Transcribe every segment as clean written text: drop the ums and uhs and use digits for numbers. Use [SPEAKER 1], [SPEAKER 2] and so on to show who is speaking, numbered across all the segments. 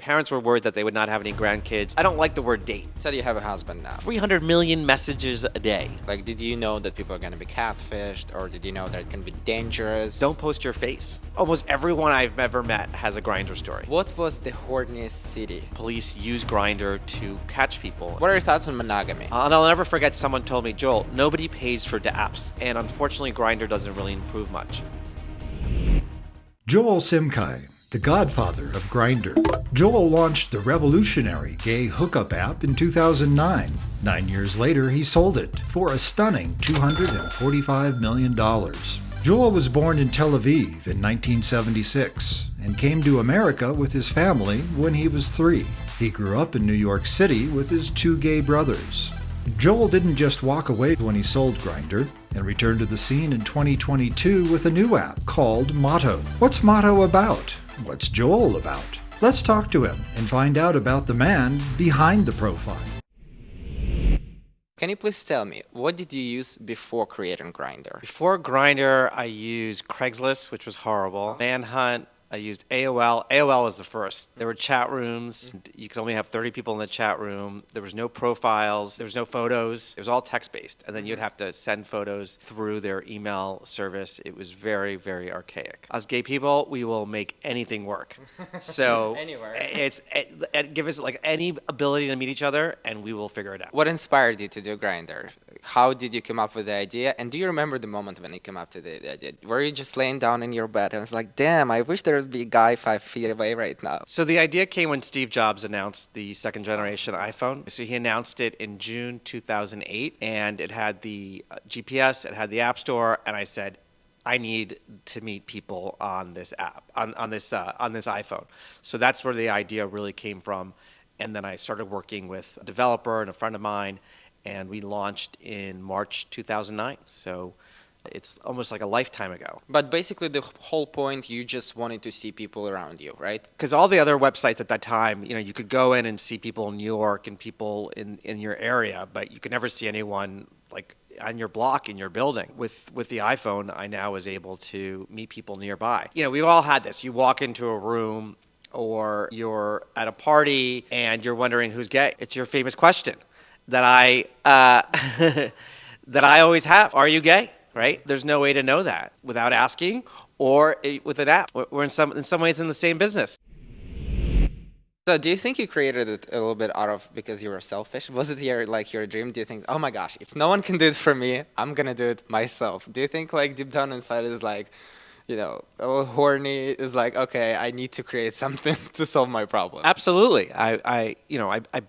[SPEAKER 1] parents were worried that they would not have any grandkids. I don't like the word date.
[SPEAKER 2] So you have a husband now.
[SPEAKER 1] 300 million messages a day.
[SPEAKER 2] Like, did you know that people are going to be catfished, or did you know that it can be dangerous?
[SPEAKER 1] Don't post your face. Almost everyone I've ever met has a Grindr story.
[SPEAKER 2] What was the horniest city?
[SPEAKER 1] Police use Grindr to catch people.
[SPEAKER 2] What are your thoughts on monogamy?
[SPEAKER 1] And I'll never forget someone told me, Joel, nobody pays for apps. And unfortunately, Grindr doesn't really improve much.
[SPEAKER 3] Joel Simkai, the godfather of Grindr. Joel launched the revolutionary gay hookup app in 2009. 9 years later, he sold it for a stunning $245 million. Joel was born in Tel Aviv in 1976 and came to America with his family when he was 3. He grew up in New York City with his 2 gay brothers. Joel didn't just walk away when he sold Grindr and returned to the scene in 2022 with a new app called Motto. What's Motto about? What's Joel about? Let's talk to him and find out about the man behind the profile.
[SPEAKER 2] Can you please tell me, what did you use before creating Grindr?
[SPEAKER 1] Before Grindr, I used Craigslist, which was horrible. Manhunt. I used AOL. AOL was the first. There were chat rooms. You could only have 30 people in the chat room. There was no profiles. There was no photos. It was all text-based. And then you'd have to send photos through their email service. It was very, very archaic. Us gay people, we will make anything work. So give us like any ability to meet each other, and we will figure it out.
[SPEAKER 2] What inspired you to do Grindr? How did you come up with the idea? And do you remember the moment when you came up to the idea? Were you just laying down in your bed and was like, damn, I wish there would be a guy 5 feet away right now?
[SPEAKER 1] So the idea came when Steve Jobs announced the second generation iPhone. So he announced it in June 2008, and it had the GPS, it had the App Store, and I said, I need to meet people on this app, on this iPhone. So that's where the idea really came from. And then I started working with a developer and a friend of mine, and we launched in March 2009. So it's almost like a lifetime ago.
[SPEAKER 2] But basically the whole point, you just wanted to see people around you, right?
[SPEAKER 1] Because all the other websites at that time, you could go in and see people in New York and people in your area, but you could never see anyone like on your block, in your building. With the iPhone, I now was able to meet people nearby. We've all had this. You walk into a room or you're at a party and you're wondering who's gay. It's your famous question that I that I always have. Are you gay? Right? There's no way to know that without asking or with an app. We're in some ways in the same business.
[SPEAKER 2] So do you think you created it a little bit out of because you were selfish? Was it your dream? Do you think, oh my gosh, if no one can do it for me, I'm gonna do it myself? Do you think like deep down inside is like, a little horny, is like, okay, I need to create something to solve my problem?
[SPEAKER 1] Absolutely. I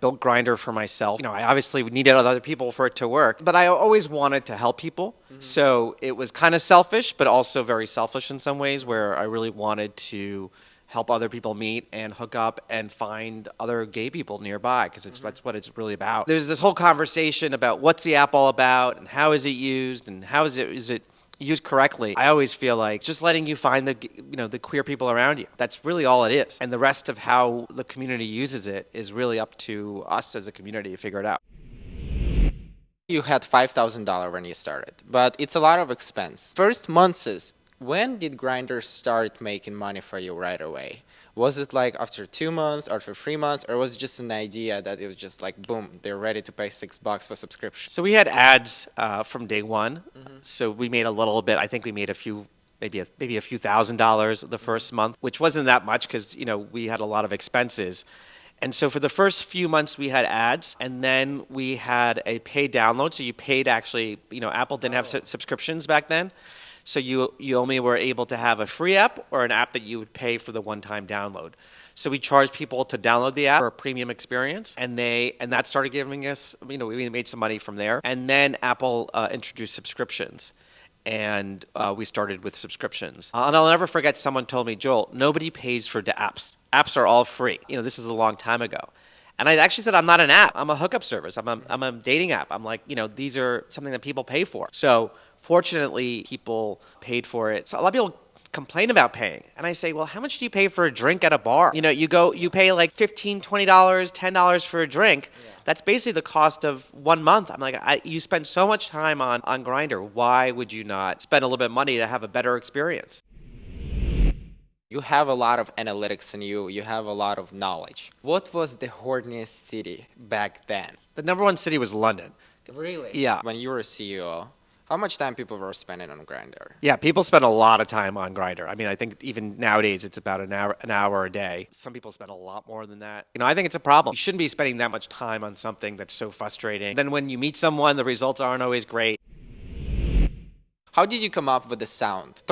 [SPEAKER 1] built Grindr for myself. I obviously needed other people for it to work, but I always wanted to help people. Mm-hmm. So it was kind of selfish, but also very selfish in some ways, where I really wanted to help other people meet and hook up and find other gay people nearby, because that's what it's really about. There's this whole conversation about what's the app all about and how is it used and how is it used correctly. I always feel like just letting you find the queer people around you. That's really all it is. And the rest of how the community uses it is really up to us as a community to figure it out.
[SPEAKER 2] You had $5,000 when you started, but it's a lot of expense. First months, when did Grindr start making money for you right away? Was it like after 2 months or after 3 months, or was it just an idea that it was just like, boom, they're ready to pay $6 for subscription?
[SPEAKER 1] So we had ads from day one. Mm-hmm. So we made a little bit. I think we made maybe a few $1,000s the first month, which wasn't that much because we had a lot of expenses. And so for the first few months we had ads, and then we had a paid download. So you paid actually. Apple didn't have subscriptions back then. So you only were able to have a free app or an app that you would pay for the one-time download. So we charged people to download the app for a premium experience, and that started giving us, we made some money from there. And then Apple introduced subscriptions, and we started with subscriptions. And I'll never forget someone told me, Joel, nobody pays for the apps. Apps are all free. This is a long time ago. And I actually said, I'm not an app. I'm a hookup service. I'm a dating app. I'm like, these are something that people pay for. So fortunately, people paid for it. So a lot of people complain about paying. And I say, well, how much do you pay for a drink at a bar? You pay like $15, $20, $10 for a drink. Yeah. That's basically the cost of 1 month. I'm like, you spend so much time on Grindr. Why would you not spend a little bit of money to have a better experience?
[SPEAKER 2] You have a lot of analytics in you. You have a lot of knowledge. What was the horniest city back then?
[SPEAKER 1] The number one city was London.
[SPEAKER 2] Really?
[SPEAKER 1] Yeah.
[SPEAKER 2] When you were a CEO, how much time people were spending on Grindr?
[SPEAKER 1] Yeah, people spend a lot of time on Grindr. I mean, I think even nowadays it's about an hour a day. Some people spend a lot more than that. I think it's a problem. You shouldn't be spending that much time on something that's so frustrating. Then when you meet someone, the results aren't always great.
[SPEAKER 2] How did you come up with the sound?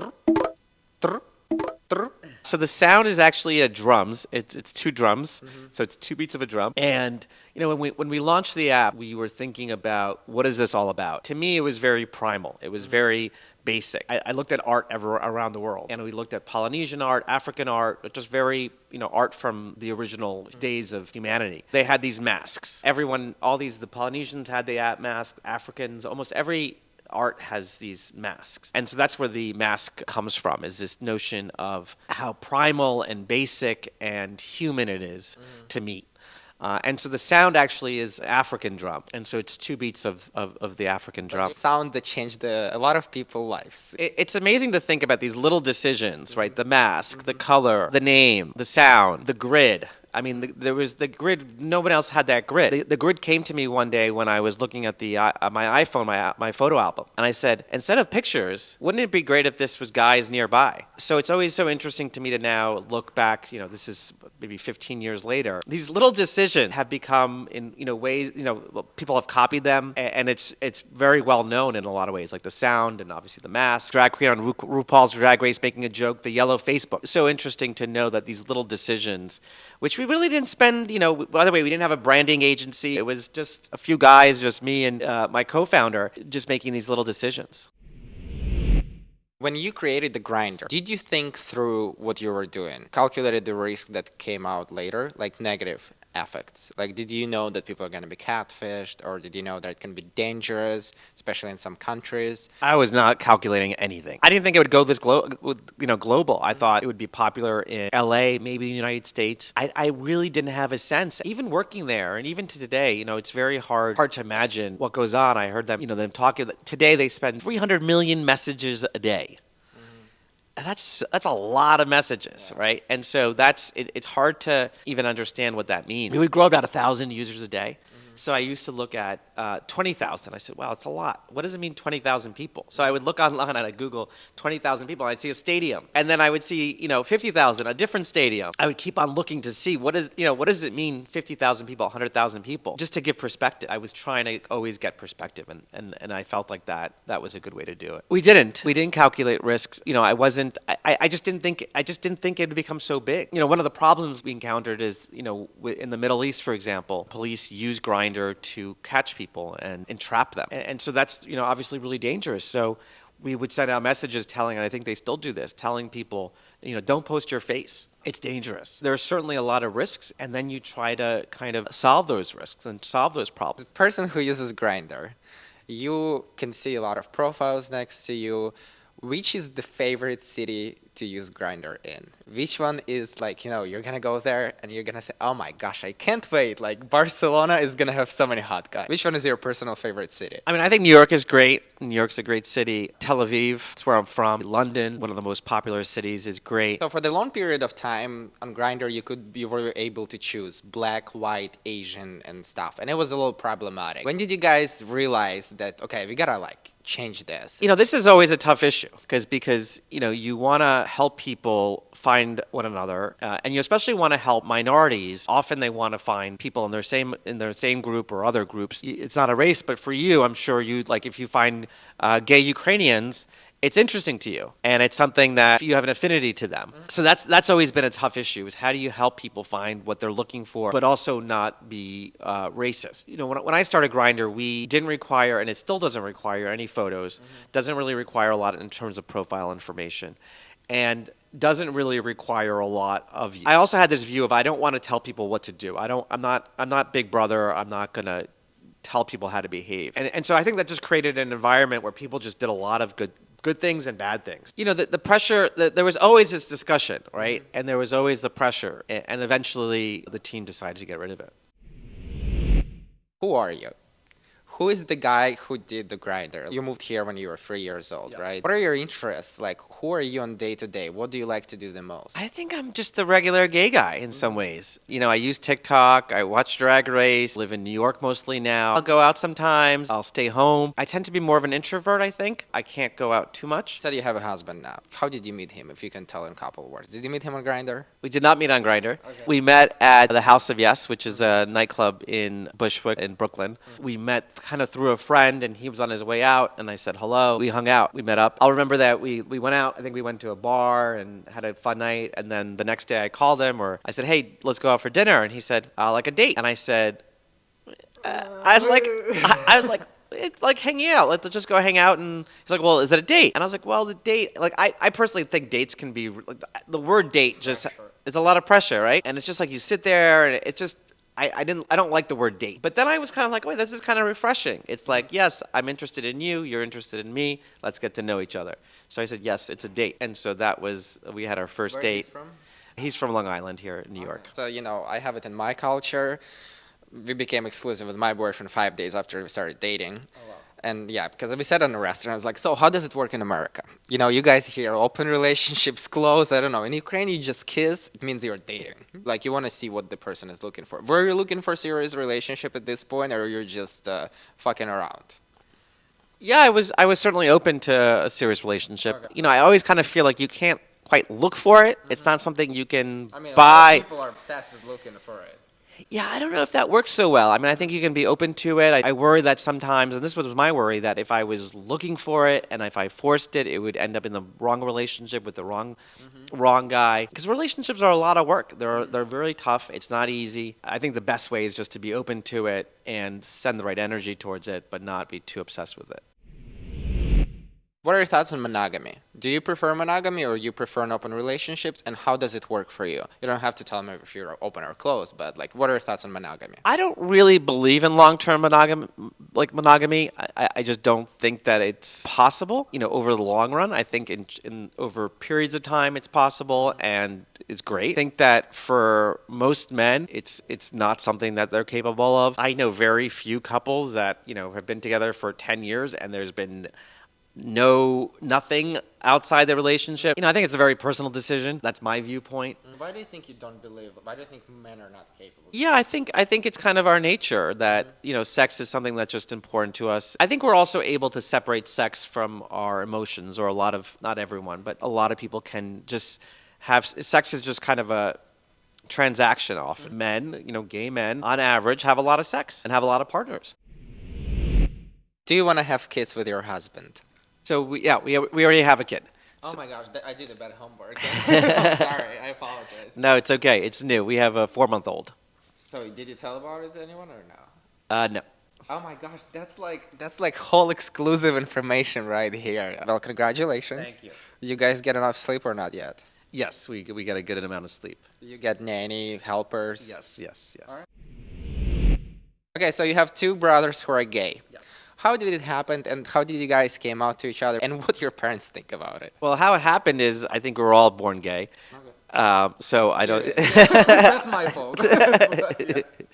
[SPEAKER 1] So the sound is actually drums. It's two drums. So it's two beats of a drum. And when we launched the app, we were thinking about what is this all about? To me, it was very primal. It was very basic. I looked at art around the world, and we looked at Polynesian art, African art, just very art from the original days of humanity. They had these masks. Everyone, the Polynesians had the mask. Africans, almost every art has these masks. And so that's where the mask comes from, is this notion of how primal and basic and human it is to meet. And so the sound actually is African drum. And so it's two beats of the African drum.
[SPEAKER 2] Sound that changed a lot of people's lives.
[SPEAKER 1] It's amazing to think about these little decisions, right? The mask, the color, the name, the sound, the grid. I mean, there was the grid. No one else had that grid. The grid came to me one day when I was looking at my iPhone, my photo album, and I said, instead of pictures, wouldn't it be great if this was guys nearby? So it's always so interesting to me to now look back. This is maybe 15 years later. These little decisions have become in ways. People have copied them, and it's very well known in a lot of ways, like the sound and obviously the mask. Drag queen on RuPaul's Drag Race making a joke, the yellow Facebook. So interesting to know that these little decisions, which we really didn't spend, by the way, we didn't have a branding agency. It was just a few guys, just me and my co-founder, just making these little decisions.
[SPEAKER 2] When you created the Grindr, did you think through what you were doing? Calculated the risk that came out later, like negative effects? Like, did you know that people are going to be catfished, or did you know that it can be dangerous, especially in some countries?
[SPEAKER 1] I was not calculating anything. I didn't think it would go this global. I thought it would be popular in LA, maybe the United States. I really didn't have a sense. Even working there, and even to today, it's very hard to imagine what goes on. I heard them, them talking. Today they spend 300 million messages a day. And that's a lot of messages, right? And so it's hard to even understand what that means. We would grow about 1,000 users a day. So I used to look at 20,000. I said, wow, it's a lot. What does it mean 20,000 people? So I would look online and I'd Google 20,000 people. And I'd see a stadium. And then I would see, 50,000, a different stadium. I would keep on looking to see what does it mean 50,000 people, 100,000 people? Just to give perspective. I was trying to always get perspective. And I felt like that was a good way to do it. We didn't calculate risks. I just didn't think it would become so big. One of the problems we encountered is, in the Middle East, for example, police use Grindr to catch people and entrap them. And so that's, obviously really dangerous. So we would send out messages telling, and I think they still do this, telling people, don't post your face. It's dangerous. There are certainly a lot of risks, and then you try to kind of solve those risks and solve those problems.
[SPEAKER 2] The person who uses Grindr, you can see a lot of profiles next to you. Which is the favorite city to use Grindr in? Which one is like, you're going to go there and you're going to say, oh my gosh, I can't wait. Like Barcelona is going to have so many hot guys. Which one is your personal favorite city?
[SPEAKER 1] I mean, I think New York is great. New York's a great city. Tel Aviv, that's where I'm from. London, one of the most popular cities, is great.
[SPEAKER 2] So for the long period of time on Grindr, you were able to choose black, white, Asian and stuff. And it was a little problematic. When did you guys realize that, okay, we got to change this?
[SPEAKER 1] This is always a tough issue because you want to help people find one another, and you especially want to help minorities. Often they want to find people in their same group or other groups. It's not a race, but for you, I'm sure if you find gay Ukrainians, it's interesting to you, and it's something that you have an affinity to them. So that's always been a tough issue, is how do you help people find what they're looking for, but also not be racist. When I started Grindr, we didn't require, and it still doesn't require, any photos, doesn't really require a lot in terms of profile information, and doesn't really require a lot of you. I also had this view of, I don't want to tell people what to do. I'm not Big Brother. I'm not going to tell people how to behave. And so I think that just created an environment where people just did a lot of good things and bad things. The pressure, there was always this discussion, right? And there was always the pressure. And eventually the team decided to get rid of it.
[SPEAKER 2] Who are you? Who is the guy who did the Grinder? You moved here when you were 3 years old, right? What are your interests? Like, who are you on day to day? What do you like to do the most?
[SPEAKER 1] I think I'm just the regular gay guy in some ways. You know, I use TikTok, I watch Drag Race, live in New York mostly now. I'll go out sometimes, I'll stay home. I tend to be more of an introvert, I think. I can't go out too much.
[SPEAKER 2] You said you have a husband now. How did you meet him, if you can tell in a couple of words? Did you meet him on Grinder?
[SPEAKER 1] We did not meet on Grindr. We met at the House of Yes, which is a nightclub in Bushwick in Brooklyn. We met kind of through a friend, and he was on his way out, and I said hello. We hung out. We met up. I'll remember that we went out. I think we went to a bar and had a fun night, and then the next day I called him, or I said, hey, let's go out for dinner, and he said, like a date. And I said, I was like, it's like hanging out. Let's just go hang out. And he's like, well, is it a date? And I was like, well, the date, like, I personally think dates can be, like, the word date just, it's a lot of pressure, right? And it's just like you sit there and it's just, I don't like the word date. But then I was kind of like, wait, this is kind of refreshing. It's like, yes, I'm interested in you. You're interested in me. Let's get to know each other. So I said, yes, it's a date. And so we had our first
[SPEAKER 2] Where
[SPEAKER 1] date.
[SPEAKER 2] he's from?
[SPEAKER 1] He's from Long Island here in New York.
[SPEAKER 2] So, I have it in my culture. We became exclusive with my boyfriend 5 days after we started dating. Oh, wow. And yeah, because we sat in a restaurant, I was like, so how does it work in America? You guys hear open relationships, close, I don't know. In Ukraine, you just kiss, it means you're dating. Like, you want to see what the person is looking for. Were you looking for a serious relationship at this point, or you're just fucking around?
[SPEAKER 1] Yeah, I was certainly open to a serious relationship.
[SPEAKER 2] Okay.
[SPEAKER 1] I always kind of feel like you can't quite look for it. It's not something you can
[SPEAKER 2] I mean,
[SPEAKER 1] buy.
[SPEAKER 2] a lot of people are obsessed with looking for it.
[SPEAKER 1] Yeah, I don't know if that works so well. I mean, I think you can be open to it. I worry that sometimes, and this was my worry, that if I was looking for it and if I forced it, it would end up in the wrong relationship with the wrong guy. Because relationships are a lot of work. They're really tough. It's not easy. I think the best way is just to be open to it and send the right energy towards it, but not be too obsessed with it.
[SPEAKER 2] What are your thoughts on monogamy? Do you prefer monogamy or you prefer an open relationships? And how does it work for you? You don't have to tell me if you're open or closed, but like, what are your thoughts on monogamy?
[SPEAKER 1] I don't really believe in long-term monogamy. I just don't think that it's possible. Over the long run, I think in over periods of time, it's possible and it's great. I think that for most men, it's not something that they're capable of. I know very few couples that have been together for 10 years and there's been nothing outside the relationship. I think it's a very personal decision. That's my viewpoint.
[SPEAKER 2] Why do you think you don't believe? Why do you think men are not capable?
[SPEAKER 1] Yeah, I think it's kind of our nature that, sex is something that's just important to us. I think we're also able to separate sex from our emotions, or not everyone, but a lot of people can just have, sex is just kind of a transaction often. Men, gay men, on average, have a lot of sex and have a lot of partners.
[SPEAKER 2] Do you want to have kids with your husband?
[SPEAKER 1] So we already have a kid.
[SPEAKER 2] Oh my gosh, I did a bad homework. Sorry, I apologize.
[SPEAKER 1] No, it's okay. It's new. We have a 4-month-old.
[SPEAKER 2] So did you tell about it to anyone or no?
[SPEAKER 1] No.
[SPEAKER 2] Oh my gosh, that's like whole exclusive information right here. Well, congratulations.
[SPEAKER 1] Thank you.
[SPEAKER 2] You guys get enough sleep or not yet?
[SPEAKER 1] Yes, we get a good amount of sleep.
[SPEAKER 2] You get nanny, helpers?
[SPEAKER 1] Yes.
[SPEAKER 2] All right. Okay, so you have 2 brothers who are gay.
[SPEAKER 1] Yes.
[SPEAKER 2] How did it happen, and how did you guys came out to each other, and what your parents think about it?
[SPEAKER 1] Well, how it happened is I think we were all born gay.
[SPEAKER 2] Okay.
[SPEAKER 1] So I don't.
[SPEAKER 2] That's my fault.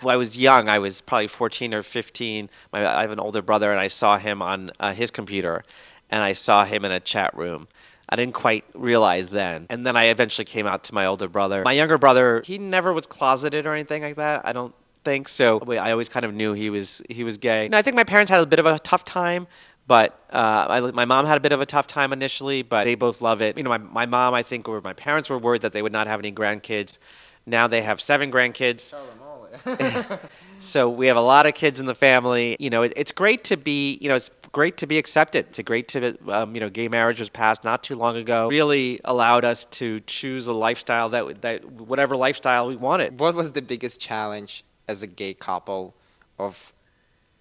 [SPEAKER 1] When I was young, I was probably 14 or 15. I have an older brother, and I saw him on his computer, and I saw him in a chat room. I didn't quite realize then. And then I eventually came out to my older brother. My younger brother, he never was closeted or anything like that. I don't think so. I always kind of knew he was gay. And I think my parents had a bit of a tough time, but my mom had a bit of a tough time initially, but they both love it. My mom, I think, or my parents were worried that they would not have any grandkids. Now they have 7 grandkids. So we have a lot of kids in the family. It's great to be, it's great to be accepted. It's great to, gay marriage was passed not too long ago. Really allowed us to choose a lifestyle that whatever lifestyle we wanted.
[SPEAKER 2] What was the biggest challenge as a gay couple of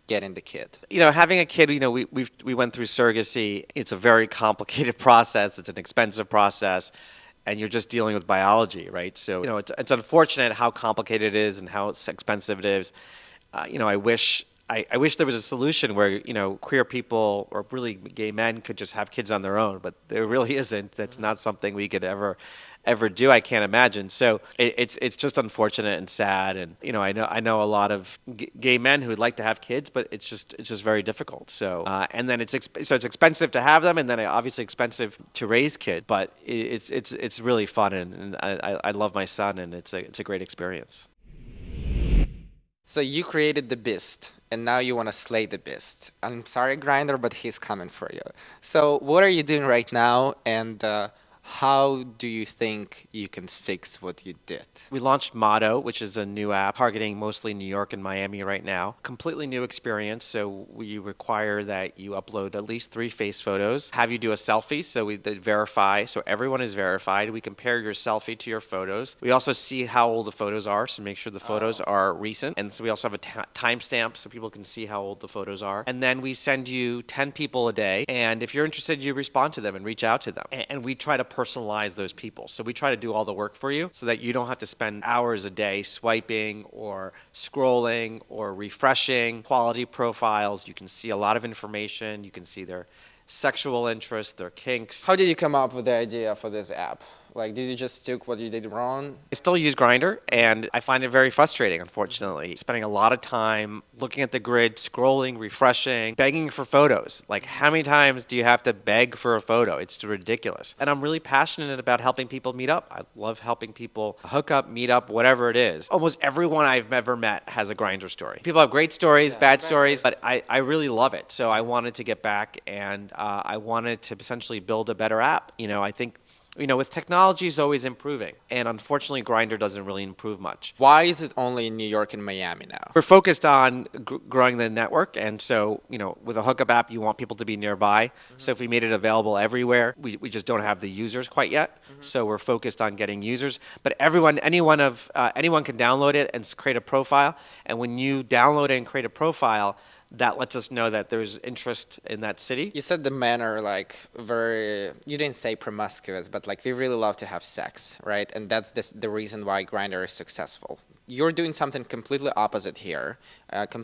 [SPEAKER 2] getting the kid?
[SPEAKER 1] Having a kid, we went through surrogacy. It's a very complicated process. It's an expensive process. And you're just dealing with biology, right? So, it's unfortunate how complicated it is and how expensive it is. I wish there was a solution where, queer people or really gay men could just have kids on their own, but there really isn't. That's not something we could ever ever do. I can't imagine. So it's just unfortunate and sad. And I know a lot of gay men who would like to have kids, but it's just very difficult. So and then it's expensive to have them, and then obviously expensive to raise kids. But it's really fun, and I love my son, and it's a great experience.
[SPEAKER 2] So you created the beast, and now you want to slay the beast. I'm sorry, Grindr, but he's coming for you. So what are you doing right now, and how do you think you can fix what you did?
[SPEAKER 1] We launched Motto, which is a new app targeting mostly New York and Miami right now. Completely new experience. So we require that you upload at least 3 face photos, have you do a selfie. So we verify. So everyone is verified. We compare your selfie to your photos. We also see how old the photos are, so make sure the photos are recent. And so we also have a timestamp so people can see how old the photos are. And then we send you 10 people a day. And if you're interested, you respond to them and reach out to them. And we try to personalize those people. So we try to do all the work for you so that you don't have to spend hours a day swiping or scrolling or refreshing quality profiles. You can see a lot of information. You can see their sexual interests, their kinks.
[SPEAKER 2] How did you come up with the idea for this app? Like, did you just took what you did wrong?
[SPEAKER 1] I still use Grindr, and I find it very frustrating, unfortunately. Spending a lot of time looking at the grid, scrolling, refreshing, begging for photos. Like, how many times do you have to beg for a photo? It's ridiculous. And I'm really passionate about helping people meet up. I love helping people hook up, meet up, whatever it is. Almost everyone I've ever met has a Grindr story. People have great stories, bad stories, but I really love it. So I wanted to get back, and I wanted to essentially build a better app. I think with technology is always improving, and unfortunately, Grindr doesn't really improve much.
[SPEAKER 2] Why is it only in New York and Miami now?
[SPEAKER 1] We're focused on growing the network, and so, with a hookup app, you want people to be nearby. So if we made it available everywhere, we just don't have the users quite yet. So we're focused on getting users. But anyone can download it and create a profile, and when you download it and create a profile, that lets us know that there's interest in that city.
[SPEAKER 2] You said the men are you didn't say promiscuous, but we really love to have sex, right? And that's the reason why Grindr is successful. You're doing something completely opposite here.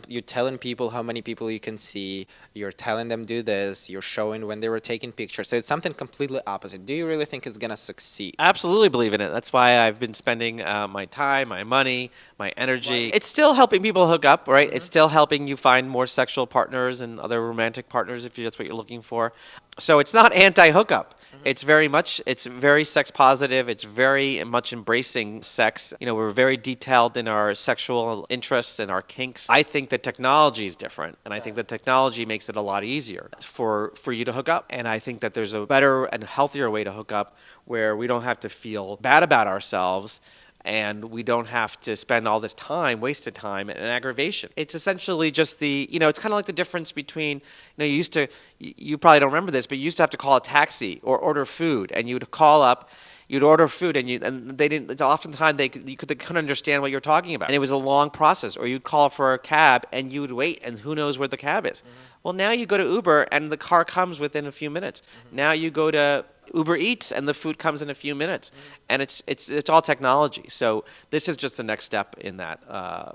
[SPEAKER 2] You're telling people how many people you can see. You're telling them do this. You're showing when they were taking pictures. So it's something completely opposite. Do you really think it's going to succeed?
[SPEAKER 1] I absolutely believe in it. That's why I've been spending my time, my money, my energy. It's still helping people hook up, right? It's still helping you find more sexual partners and other romantic partners if that's what you're looking for. So it's not anti-hookup. It's very sex positive. It's very much embracing sex. We're very detailed in our sexual interests and our kinks. I think the technology is different, and I think the technology makes it a lot easier for you to hook up. And I think that there's a better and healthier way to hook up where we don't have to feel bad about ourselves, and we don't have to spend all this time, wasted time, and aggravation. It's essentially just it's kind of like the difference between, you probably don't remember this, but you used to have to call a taxi or order food, and you'd call up, you'd order food, and they didn't, oftentimes they couldn't understand what you're talking about. And it was a long process. Or you'd call for a cab, and you would wait, and who knows where the cab is. Well, now you go to Uber, and the car comes within a few minutes. Now you go to Uber Eats, and the food comes in a few minutes, and it's all technology. So this is just the next step in that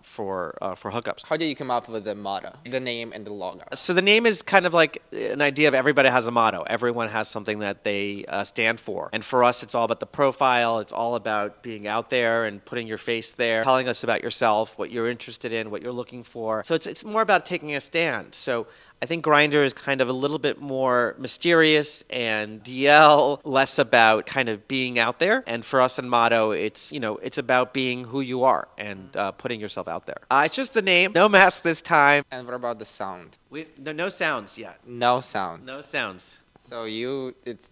[SPEAKER 1] for hookups.
[SPEAKER 2] How did you come up with the motto, the name, and the logo?
[SPEAKER 1] So the name is kind of like an idea of everybody has a motto. Everyone has something that they stand for, and for us, it's all about the profile. It's all about being out there and putting your face there, telling us about yourself, what you're interested in, what you're looking for. So it's more about taking a stand. So I think Grindr is kind of a little bit more mysterious, and DL less about kind of being out there. And for us in Motto, it's about being who you are and putting yourself out there. It's just the name. No mask this time.
[SPEAKER 2] And what about the sound?
[SPEAKER 1] No sounds yet.
[SPEAKER 2] No sound.
[SPEAKER 1] No sounds.
[SPEAKER 2] So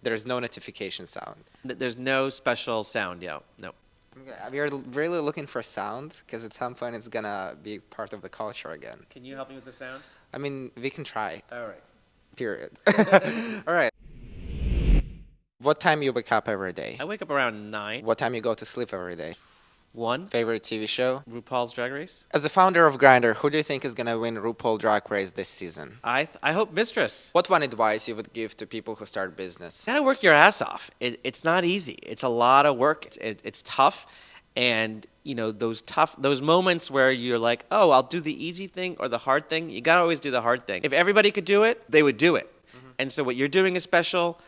[SPEAKER 2] there's no notification sound.
[SPEAKER 1] There's no special sound yet. No.
[SPEAKER 2] Okay. We're really looking for sound because at some point it's gonna be part of the culture again.
[SPEAKER 1] Can you help me with the sound?
[SPEAKER 2] I mean, we can try.
[SPEAKER 1] All right.
[SPEAKER 2] Period. All right. What time you wake up every day?
[SPEAKER 1] I wake up around 9.
[SPEAKER 2] What time you go to sleep every day?
[SPEAKER 1] 1.
[SPEAKER 2] Favorite TV show?
[SPEAKER 1] RuPaul's Drag Race.
[SPEAKER 2] As the founder of Grindr, who do you think is gonna win RuPaul Drag Race this season?
[SPEAKER 1] I hope Mistress.
[SPEAKER 2] What one advice you would give to people who start business?
[SPEAKER 1] You gotta work your ass off. It's not easy. It's a lot of work. It's tough. And those moments where you're like, oh, I'll do the easy thing or the hard thing. You gotta always do the hard thing. If everybody could do it, they would do it. And so what you're doing is special.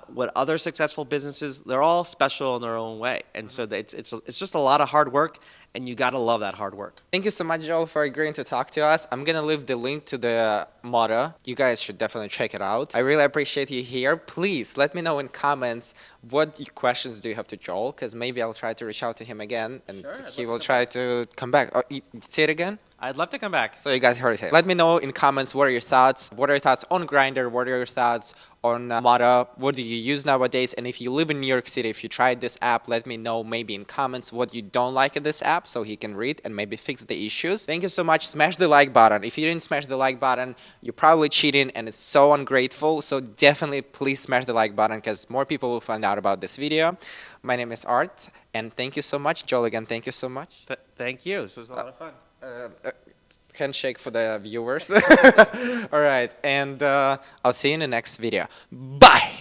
[SPEAKER 1] what other successful businesses, they're all special in their own way. And so it's just a lot of hard work, and you got to love that hard work.
[SPEAKER 2] Thank you so much, Joel, for agreeing to talk to us. I'm going to leave the link to the motto. You guys should definitely check it out. I really appreciate you here. Please let me know in comments what questions do you have to Joel, because maybe I'll try to reach out to him again, and
[SPEAKER 1] Sure, I'd
[SPEAKER 2] he
[SPEAKER 1] love
[SPEAKER 2] will
[SPEAKER 1] to
[SPEAKER 2] try to come back. Oh, say it again?
[SPEAKER 1] I'd love to come back.
[SPEAKER 2] So you guys heard it. Let me know in comments what are your thoughts. What are your thoughts on Grindr? What are your thoughts on Motto? What do you use nowadays? And if you live in New York City, if you tried this app, let me know maybe in comments what you don't like in this app so he can read and maybe fix the issues. Thank you so much. Smash the like button. If you didn't smash the like button, you're probably cheating and it's so ungrateful. So definitely please smash the like button because more people will find out about this video. My name is Art and thank you so much. Joel, again, thank you so much.
[SPEAKER 1] Thank you. This was a lot of fun.
[SPEAKER 2] Handshake for the viewers. All right, and I'll see you in the next video. Bye.